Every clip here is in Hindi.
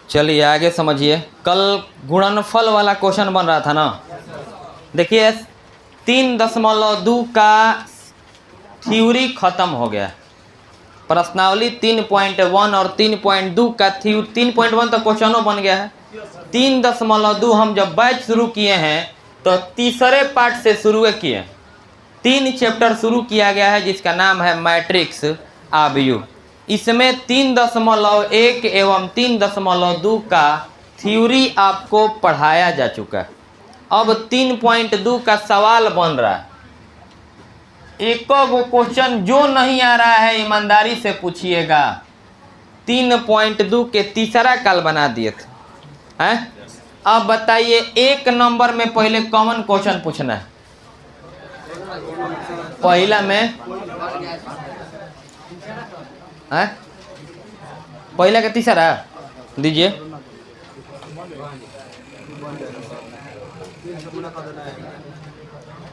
चलिए आगे समझिए। कल गुणनफल वाला क्वेश्चन बन रहा था ना, देखिए 3.2 का थ्योरी खत्म हो गया। प्रश्नावली 3.1 और 3.2 का 3.1 तो क्वेश्चनों बन गया है। 3.2 हम जब बैच शुरू किए हैं तो तीसरे पार्ट से शुरू किए। 3 चैप्टर शुरू किया गया है जिसका नाम है मैट्रिक्स आव्यूह। इसमें 3.1 एवं 3.2 का थ्योरी आपको पढ़ाया जा चुका है। अब 3.2 का सवाल बन रहा है। एक गो क्वेश्चन जो नहीं आ रहा है ईमानदारी से पूछिएगा। 3.2 के तीसरा काल बना दिए थे हैं। अब बताइए 1 नंबर में पहले कॉमन क्वेश्चन पूछना है। पहला में है पहला का तीसरा दीजिए।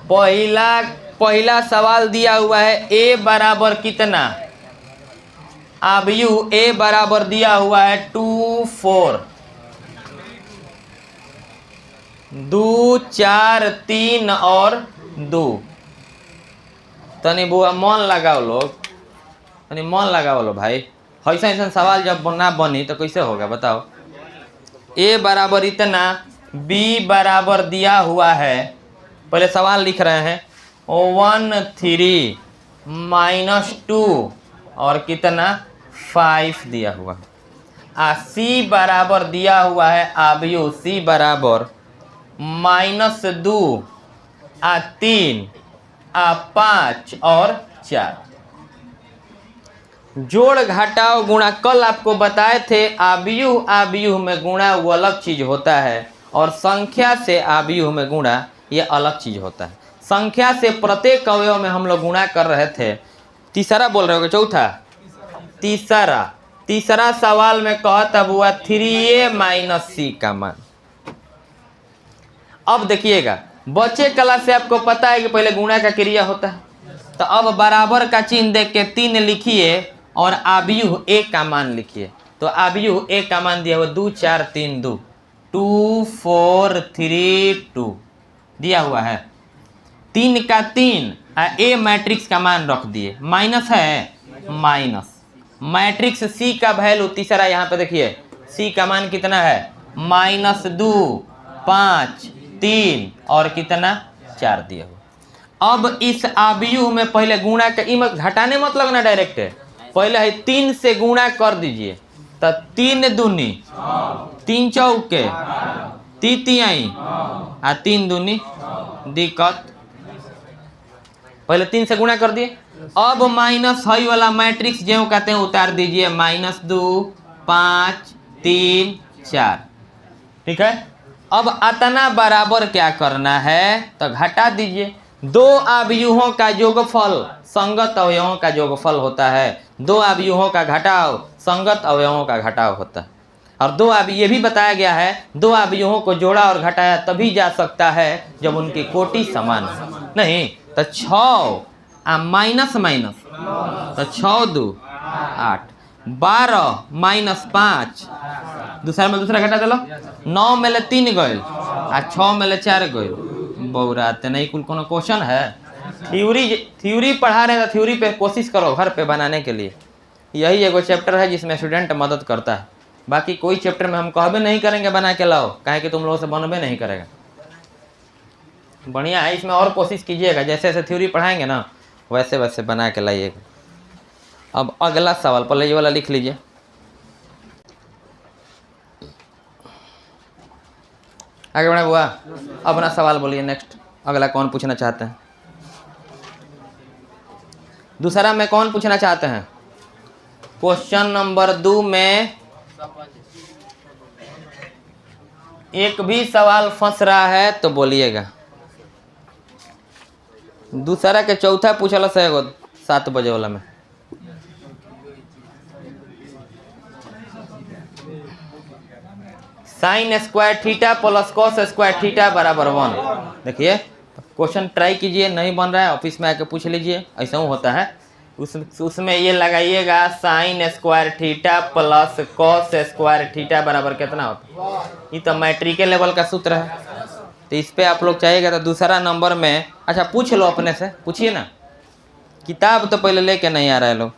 पहला सवाल दिया हुआ है a बराबर कितना। आव्यूह a बराबर दिया हुआ है 2 4 2 4 3 और 2। तनी बुआ मन लगाओ लोग, तनी मन लगाओ लो भाई। ऐसा ऐसा सवाल जब ना बनी तो कैसे होगा बताओ। a बराबर इतना, b बराबर दिया हुआ है। पहले सवाल लिख रहे हैं 1 3 -2 और कितना 5 दिया हुआ है। c बराबर दिया हुआ है आव्यूह c बराबर -2 3 5 और 4। जोड़ घटाओ गुणा। कल आपको बताए थे आव्यूह में गुणा वो अलग चीज होता है और संख्या से आव्यूह में गुणा ये अलग चीज होता है। संख्या से प्रत्येक अवयव में हम लोग गुणा कर रहे थे। तीसरा बोल रहे हो चौथा तीसरा सवाल में कहता हुआ 3a - c का मान। अब देखिएगा बच्चे कला से आपको पता है कि पहले गुणा का क्रिया होता है। तो अब बराबर का चिन्ह देख के 3 लिखिए और आव्यूह a का मान लिखिए। तो आव्यूह a का मान दिया हुआ 2 4 3 2 2 4 3 2 दिया हुआ है। 3 का 3 a मैट्रिक्स का मान रख दिए। माइनस है माइनस मैट्रिक्स c का वैल्यू तीसरा यहाँ पे देखिए c का मान कितना है -2 5 3 और कितना 4 दिया हुआ। अब इस आव्यूह में पहले गुणा का घटाने मत लगना डायरेक्ट है। पहले है 3 से गुणा कर दीजिए। तो 3 दूनी 3 चौके 3 तिहाई 3 दूनी दिक्कत। पहले 3 से गुणा कर दिए। अब माइनस है वाला मैट्रिक्स जो कहते हैं उतार दीजिए -2 5 3 4। ठीक है। अब अतना बराबर क्या करना है तो घटा दीजिए। 2 आव्यूहों का योगफल संगत अवयवों का योगफल होता है। 2 आव्यूहों का घटाव संगत अवयवों का घटाव होता है। और 2 ये भी बताया गया है 2 आव्यूहों को जोड़ा और घटाया तभी जा सकता है जब उनकी कोटि समान हो। नहीं तो 6 माइनस तो 6 2 8 12 - 5 दूसरा में दूसरा घटा दिलो। 9 में 3 गए 6 में 4 गए। बहुराते नहीं कुल कोनो क्वेश्चन है। थ्योरी पढ़ा रहे हैं तो थ्योरी पे कोशिश करो घर पे बनाने के लिए। यही एगो चैप्टर है जिसमें स्टूडेंट मदद करता है। बाकी कोई चैप्टर में हम कहबे नहीं करेंगे बना के लाओ, काहे कि तुम लोगों से बनबे नहीं करेगा। बढ़िया है, इसमें और कोशिश कीजिएगा। जैसे जैसे थ्योरी पढ़ाएंगे ना वैसे वैसे बना के लाइएगा। अब अगला सवाल पहले ये वाला लिख लीजिए। आगे बढ़े हुआ। अपना सवाल बोलिए। नेक्स्ट अगला कौन पूछना चाहते हैं? दूसरा में कौन पूछना चाहते हैं? क्वेश्चन नंबर 2 में एक भी सवाल फंस रहा है तो बोलिएगा। दूसरा के चौथा पूछला से 7 बजे वाला में। sin square theta plus cos square theta बराबर 1। देखिए क्वेश्चन ट्राई कीजिए, नहीं बन रहा है ऑफिस में आके पूछ लीजिए। ऐसा होता है उसमें ये लगाइएगा sign square theta plus cos square theta बराबर कितना होता है। ये तो मैट्रिक लेवल का सूत्र है, तो इस पे आप लोग चाहिएगा तो दूसरा नंबर में। अच्छा पूछ लो अपने से, पूछिए ना, किताब तो पहले लेके नहीं आ रहे लोग।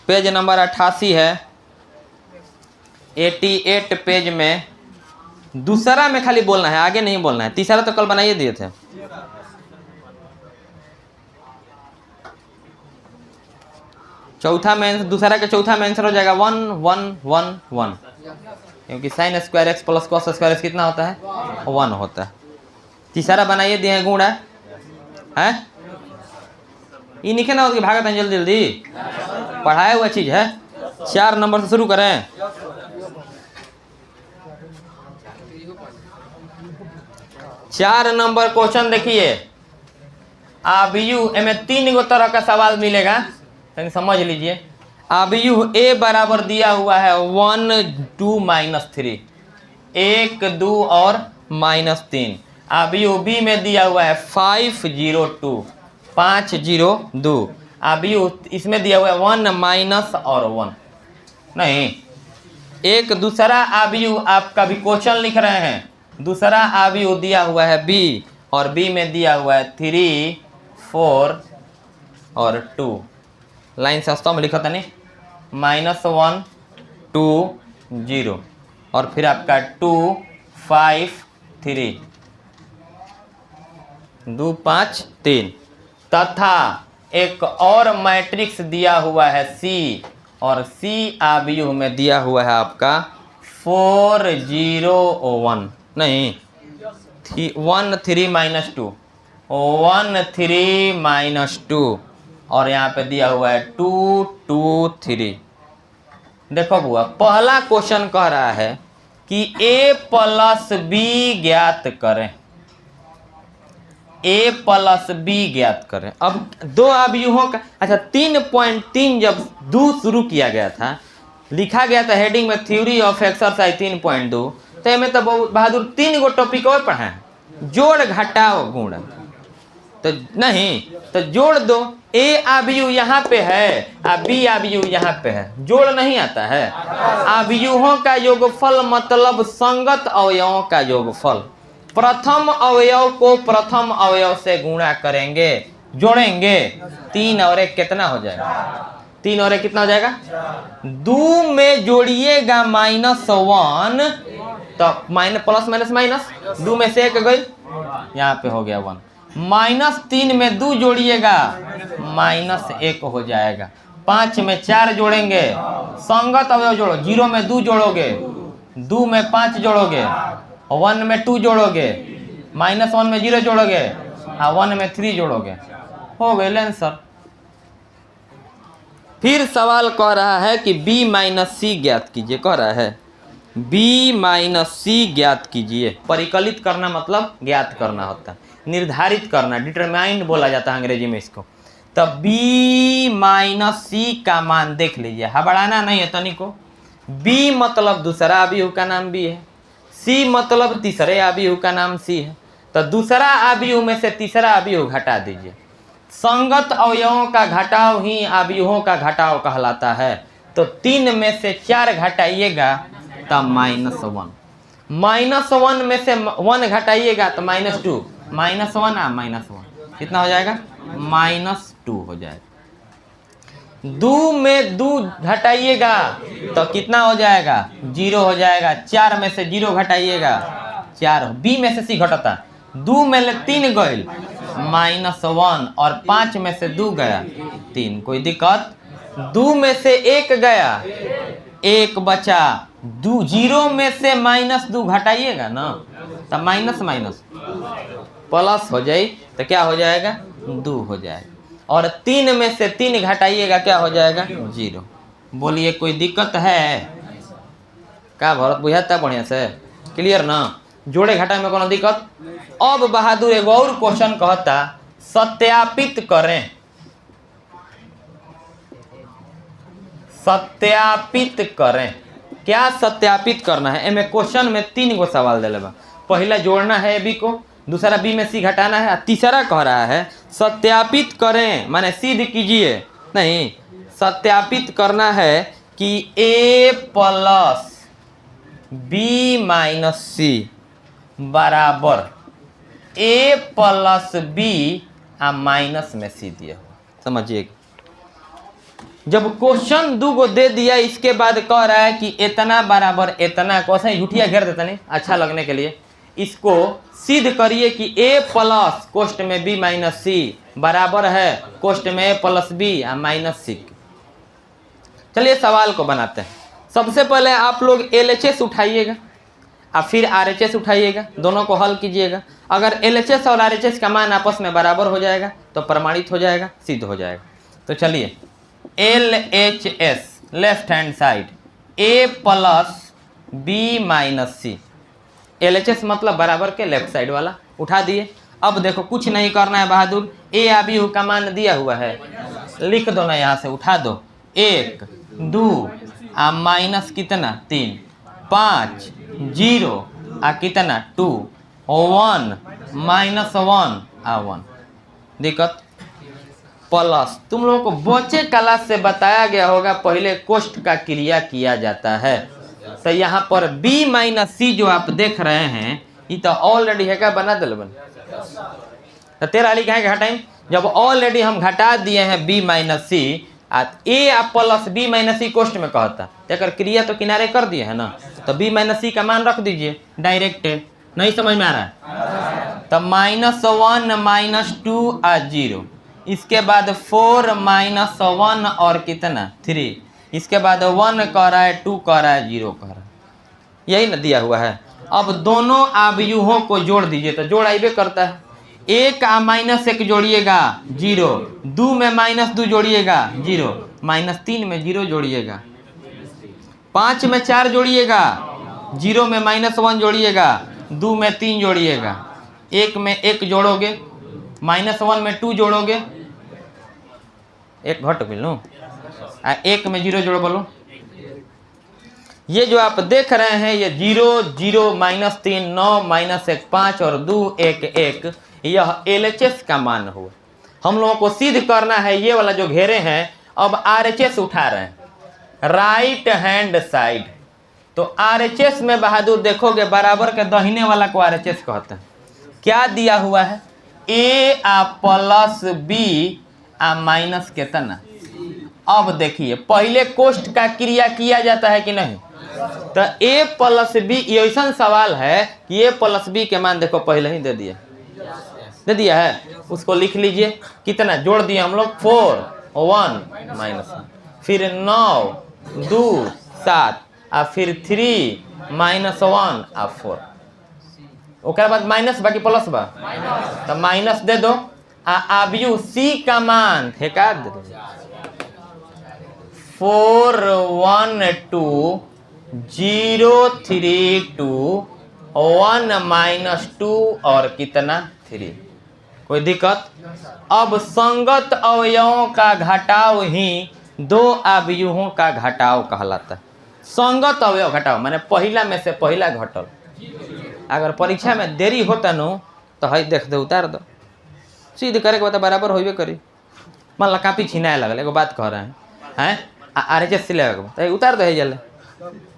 पेज नंबर 88 है, 88 पेज में दूसरा में खाली बोलना है, आगे नहीं बोलना है। तीसरा तो कल बनाइए दिए थे। चौथा में, दूसरा के चौथा में आंसर हो जाएगा 1 1 1 1, क्योंकि sine square x plus cos square x कितना होता है 1 होता है। तीसरा बनाइए दिए हैं गुणा है, ये लिखे ना हो कि भागत हैं जल्दी जल्दी, पढ़ाया हुआ चीज है। 4 नंबर से शुरू करें। चार नंबर क्वेश्चन देखिए, आबयू में 3 तरह का सवाल मिलेगा, समझ लीजिए। आबयू ए बराबर दिया हुआ है 1 2 -3, 1 2 और -3। आबयू बी में दिया हुआ है 5 0 2, 5 0 2। आबयू इसमें दिया हुआ है 1 माइनस और 1 नहीं। एक दूसरा आबयू आपका भी क्वेश्चन लिख रहे हैं, दूसरा आबयू दिया हुआ है बी, और बी में दिया हुआ है 3 4 और 2। लाइन सस्ता में लिखा था नहीं, -1 2 0 और फिर आपका 2 5 3 2 5 3। तथा एक और मैट्रिक्स दिया हुआ है सी, और सी आबयू में दिया हुआ है आपका 4 0 1 नहीं 1 3 -2, 1 3 -2 और यहाँ पे दिया हुआ है 2 2 3। देखो बुआ, पहला क्वेश्चन कह रहा है कि a प्लस बी ज्ञात करें, a प्लस बी ज्ञात करें। अब दो आबयूहों का, अच्छा 3.3 जब 2 शुरू किया गया था, लिखा गया था हेडिंग में थ्योरी ऑफ एक्सरसाइज 3.2, तो में तो बहादुर 3 गो टॉपिक और पढ़ा है, जोड़ घटाओ गुण, तो नहीं तो जोड़ दो। ए आबयू यहाँ पे है, बी आबयू यहाँ पे है, जोड़ नहीं आता है। आबयूहों का योगफल मतलब संगत अवयवों का योगफल। प्रथम अवयव को प्रथम अवयव से गुणा करेंगे, जोड़ेंगे, 3 और 1 कितना हो जाएगा, 3 और 1 कितना हो जाएगा, 2 में जोड़िएगा -1, तो प्लस माइनस माइनस, 2 में से 1 गई, यहाँ पे हो गया 1। -3 में 2 जोड़िएगा -1 हो जाएगा। 5 में 4 जोड़ेंगे, संगत अवयव जोड़ो, 0 में 2 जोड़ोगे, 2 में 5 जोड़ोगे, 1 में 2 जोड़ोगे, -1 में 0 जोड़ोगे, 1 में 3 जोड़ोगे, हो गए आंसर। फिर सवाल कह रहा है कि b माइनस सी ज्ञात कीजिए, कह रहा है b माइनस सी ज्ञात कीजिए। परिकलित करना मतलब ज्ञात करना होता है, निर्धारित करना, डिटरमाइंड बोला जाता है अंग्रेजी में इसको। तब b माइनस सी का मान देख लीजिए, हबड़ाना नहीं है तनिको। b मतलब दूसरा आबयू का नाम b है, c मतलब तीसरे आबयू का नाम c है, तो दूसरा आबयू में से तीसरा आबयू घटा दीजिए। संगत अवयवों का घटाव ही आबयूहों का घटाव कहलाता है। तो 3 में से 4 घटाइएगा तब -1, -1 में से 1 घटाइएगा तो -2, -1 -1 कितना हो जाएगा, -2 हो जाएगा। 2 में 2 घटाइएगा तो कितना हो जाएगा, 0 हो जाएगा। 4 में से 0 घटाइएगा 4, b में से c घटता, 2 में 3 गए -1 और 5 में से 2 गया 3, कोई दिक्कत। 2 में से 1 गया, 1 बचा, 0 में से -2 घटाइएगा ना, तो माइनस माइनस प्लस हो जाए तो क्या हो जाएगा, 2 हो जाएगा। और 3 में से 3 घटाइएगा क्या हो जाएगा, 0। बोलिए कोई दिक्कत है का भरत, बुझाता बढ़िया से, क्लियर ना, जोड़े घटाए में कोनो दिक्कत। अब बहादुर एगो और क्वेश्चन कहता, सत्यापित करें, सत्यापित करें। क्या सत्यापित करना है, एमे क्वेश्चन में 3 गो सवाल दिले बा। पहला जोड़ना है बी को, दूसरा बी में सी घटाना है, तीसरा कह रहा है सत्यापित करें, माने सिद्ध कीजिए नहीं, सत्यापित करना है कि a प्लस बी माइनस सी बराबर a प्लस बी माइनस में सी दिया हुआ। समझिए, जब क्वेश्चन दो गो दे दिया, इसके बाद कह रहा है कि इतना बराबर इतना, क्वेश्चन झूठिया घेर देता नहीं अच्छा लगने के लिए, इसको सिद्ध करिए कि a प्लस कोष्ट में b माइनस सी बराबर है कोष्ट में a प्लस बी माइनस सी। चलिए सवाल को बनाते हैं। सबसे पहले आप लोग LHS उठाइएगा और फिर RHS उठाइएगा, दोनों को हल कीजिएगा। अगर LHS और RHS का मान आपस में बराबर हो जाएगा तो प्रमाणित हो जाएगा, सिद्ध हो जाएगा। तो चलिए LHS left hand side a plus B minus C, LHS मतलब बराबर के लेफ्ट साइड वाला उठा दिए। अब देखो कुछ नहीं करना है बहादुर, a आबी का मान दिया हुआ है, लिख दो ना, यहाँ से उठा दो, 1 2 माइनस कितना 3 5 0 कितना 2 1 माइनस 1 1। दिक्कत प्लस, तुम लोगों को बच्चे क्लास से बताया गया होगा पहले कोष्ठ का क्रिया किया जाता है। तो यहाँ पर b माइनस सी जो आप देख रहे हैं ये तो ऑलरेडी है, क्या बना दिल बन तो तेरा लिखा है कि हटाइम, जब ऑलरेडी हम घटा दिए हैं b minus c, a plus B minus c कोष्ठ में कहता तो क्रिया तो किनारे कर दिए है ना, तो b माइनस सी का मान रख दीजिए डायरेक्ट। नहीं समझ में आ रहा है? तो -1 -2 0, इसके बाद 4 -1 और कितना 3, इसके बाद 1 कह रहा है 2 कह रहा है 0 कह रहा है, यही ना दिया हुआ है। अब दोनों आव्यूहों को जोड़ दीजिए तो जोड़ आइबे करता है। 1 -1 जोड़िएगा 0, 2 में -2 जोड़िएगा 0, -3 में 0 जोड़िएगा, 5 में 4 जोड़िएगा, 0 में -1 जोड़िएगा, 2 में 3 जोड़िएगा, 1 में 1 जोड़ोगे, -1 में 2 जोड़ोगे, 1 घट मिलूँ, 1 में 0 जोड़ बोलो। ये जो आप देख रहे हैं ये 0 0 -3 9 -1 5 और 2 1 1, यह LHS का मान हुआ। हम लोगों को सिद्ध करना है ये वाला जो घेरे हैं। अब RHS उठा रहे हैं, राइट हैंड साइड। तो RHS में बहादुर देखोगे बराबर के दाहिने वाला को RHS कहते हैं। क्या दिया हुआ है, a प्लस बी माइनस कितना। अब देखिए पहले कोष्ठ का क्रिया किया जाता है कि नहीं, तो a प्लस बी, ये ऐसा सवाल है कि a प्लस बी के मान देखो पहले ही दे दिया है, उसको लिख लीजिए। कितना जोड़ दिए हम लोग 4 1 -1, फिर 9 2 7 और फिर 3 -1 और 4, ओकर बाद माइनस बाकी प्लस बा, तो माइनस दे दो। आव्यूह सी का मान ठेका दे दो 4 1 2 0 3 2 1 -2 और कितना 3। कोई दिक्कत? अब संगत अवयवों का घटाव ही दो आव्यूहों का घटाव कहलाता है। संगत अवयव घटाव माने पहला में से पहला घटल। अगर परीक्षा में देरी होता नो तो है देख दे उतार दो, सीधे करे के बता बराबर होइबे करी। मान ला कापी छिनाए लगल, एगो बात कह रहे हैं RHS से ले उतार दे जल्दी,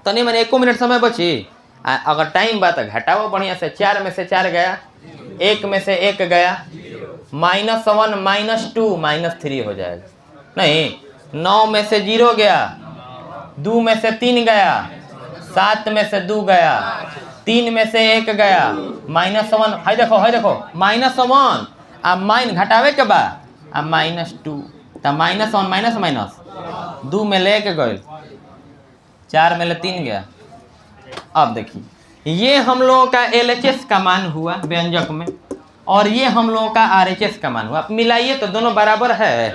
तनी मैंने 1 मिनट समय बची। अगर टाइम बात घटाओ बढ़िया से, 4 में से 4 गया, 1 में से 1 गया, -1 -2 -3 हो जाएगा। नहीं, 9 में से 0 गया, 2 में से 3 गया, 7 में से 2 गया, 3 में से 1 गया, -1 है देखो -1 माइन घटावे के बाद -2, तो -1 -2 में ले के गए, 4 में ले 3 गया। अब देखिए ये हम लोगों का LHS का मान हुआ व्यंजक में, और ये हम लोगों का RHS का मान हुआ। आप मिलाइए तो दोनों बराबर है।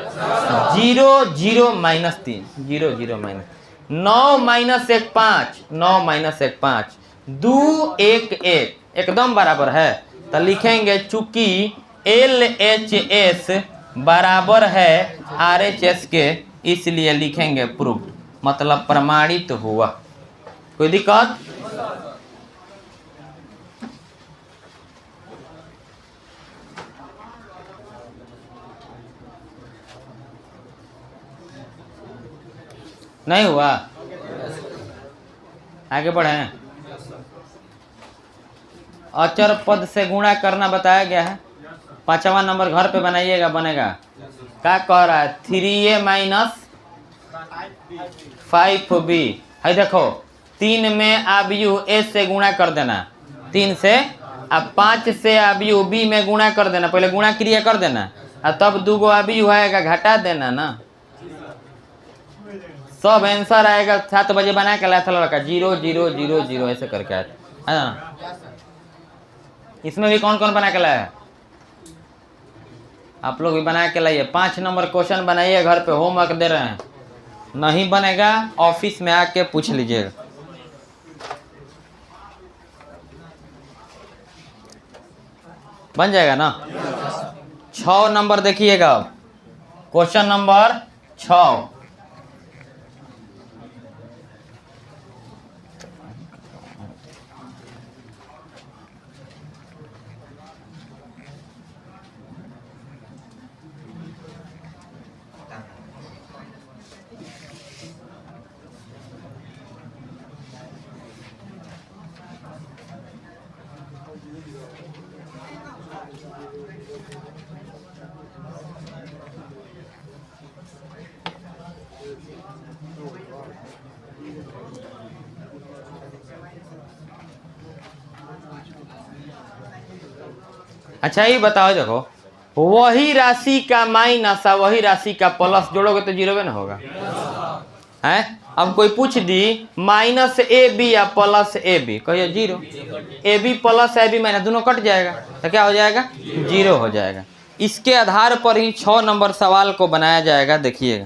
0 0 -3 0 0 -9 -1 5 9 -1 5 2 1 1 एकदम बराबर है। तो लिखेंगे चूंकि LHS बराबर है RHS के, इसलिए लिखेंगे प्रूव्ड, मतलब प्रमाणित हुआ। कोई दिक्कत? नहीं हुआ? आगे बढ़े। अचर पद से गुणा करना बताया गया है। 5वां नंबर घर पे बनाइएगा, बनेगा। क्या कह रहा है? 3a minus 5b। है देखो 3 में आबयू a से गुणा कर देना, 3 से, अब 5 से आबयू b में गुणा कर देना, पहले गुणा क्रिया कर देना, और तब 2 गो आबयू आएगा, घटा देना ना, सब आंसर आएगा। 7 बजे बना के लाया था लड़का, 0 0 0 0 ऐसे करके आया है ना। इसमें भी कौन कौन बना के लाया है? आप लोग भी बना के लाइए। 5 नंबर क्वेश्चन बनाइए, घर पे होमवर्क दे रहे हैं। नहीं बनेगा ऑफिस में आके पूछ लीजिएगा। बन जाएगा ना। 6 नंबर देखिएगा, क्वेश्चन नंबर 6। अच्छा ये बताओ, देखो वही राशि का माइनस और वही राशि का प्लस जोड़ोगे तो 0 ना होगा है। अब कोई पूछ दी माइनस ए बी या प्लस ए बी, कहिए 0। A B plus A B minus दोनों कट जाएगा, तो क्या हो जाएगा? 0 हो जाएगा। इसके आधार पर ही 6 नंबर सवाल को बनाया जाएगा। देखिएगा,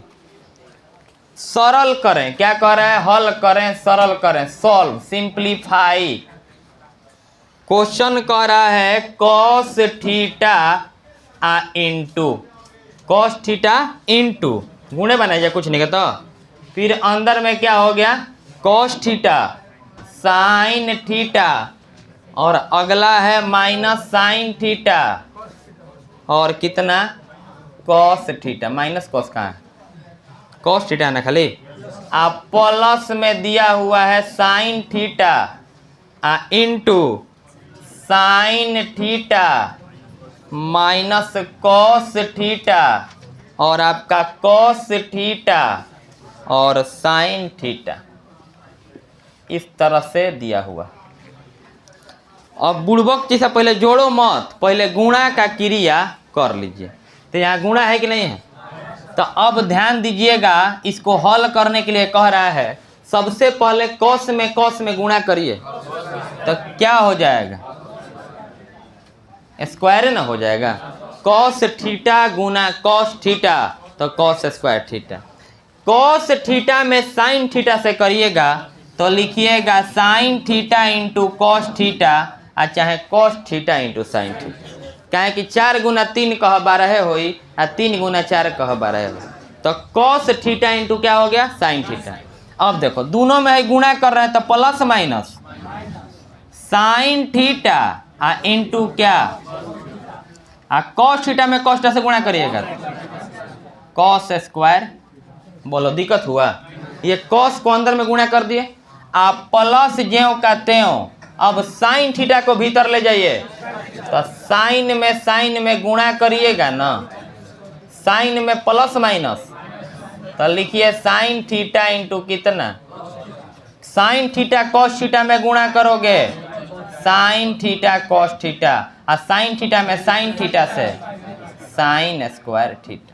सरल करें, क्या कह रहा है? हल करें, सरल करें, सॉल्व, सिंप्लीफाई। क्वेश्चन कह रहा है cos theta into cos theta into, गुणे बनाया जाए, कुछ नहीं कहता। फिर अंदर में क्या हो गया? कॉस थीटा साइन थीटा, और अगला है माइनस साइन थीटा, और कितना? Cos theta. माइनस कॉस कहाँ है? कॉस थीटा ना खाली। आप प्लस में दिया हुआ है sine theta into sine theta minus cos theta, और आपका कॉस थीटा और साइन थीटा, इस तरह से दिया हुआ। अब बुड़बक जैसा पहले जोड़ो मत, पहले गुणा का क्रिया कर लीजिए। तो यहाँ गुणा है कि नहीं है? तो अब ध्यान दीजिएगा, इसको हल करने के लिए कह रहा है सबसे पहले कॉस में गुणा करिए, तो क्या हो जाएगा? स्क्वायर ना हो जाएगा। कॉस थीटा गुना कॉस थीटा, तो cos square theta. Cos theta में साइन थीटा से करिएगा तो लिखिएगा sine theta into cos theta, और चाहे cos theta into sine theta. कहे कि 4 गुना 3 कह 12 होई, और 3 गुना 4 कह 12 हो, तो कॉस थीटा इंटू क्या हो गया? Sine theta. अब देखो दोनों में गुणा कर रहे हैं तो plus minus sine theta into क्या? कॉस थीटा में कॉस थीटा से गुणा करिएगा, कॉस स्क्वायर। बोलो दिक्कत हुआ? ये कॉस को अंदर में गुणा कर दिए, आप प्लस ज्यों का त्यों। अब साइन थीटा को भीतर ले जाइए, तो साइन में गुणा करिएगा ना, साइन में प्लस माइनस, तो लिखिए साइन थीटा इंटू कितना? साइन थीटा कॉस थीटा में गुणा करोगे, साइन थीटा कॉस थीटा, और साइन थीटा में साइन थीटा से साइन स्क्वायर थीटा।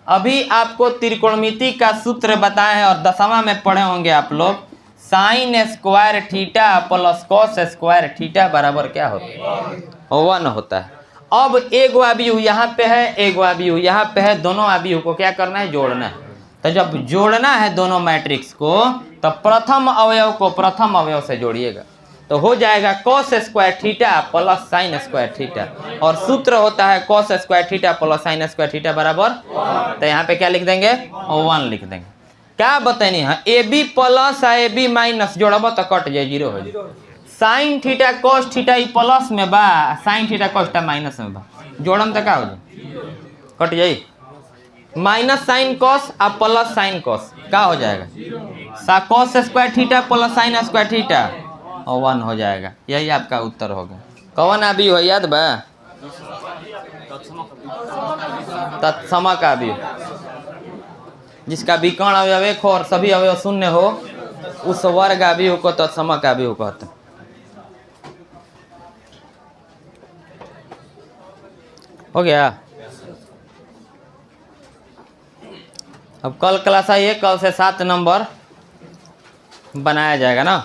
अभी आपको त्रिकोणमिति का सूत्र बताए हैं और 10वां में पढ़े होंगे आप लोग। Sign square theta plus cos square theta बराबर क्या होता है? 1 होता है। अब एगो आव्यूह यहाँ पे है, एगो आव्यूह यहाँ पे है, दोनों आव्यूह को क्या करना है? जोड़ना है। तो जब जोड़ना है दोनों मैट्रिक्स को, तो प्रथम अवयव को प्रथम अवयव से जोड़िएगा, तो हो जाएगा cos square theta plus sine square theta, और सूत्र होता है cos square theta plus sine square theta बराबर। तो यहाँ पे क्या लिख देंगे? 1 लिख देंगे। क्या बतानी है? A B plus A B minus जोड़ब तो कट जाए, 0 हो जाए। Sine theta cos theta plus में बा, sine theta cos theta minus में बा, जोड़म तो क्या हो जाए? कट जाए। माइनस साइन कॉस और प्लस साइन कॉस क्या हो जाएगा, cos square theta plus sine square theta और 1 हो जाएगा। यही आपका उत्तर होगा। कौन अभी हो याद बा, तत्समक अवयव, जिसका विकर्ण अवयव एक हो और सभी अवयव शून्य हो, उस वर्ग अवयव को तत्समक अवयव कहते हैं। हो गया। अब कल क्लास आइए, कल से 7 नंबर बनाया जाएगा ना।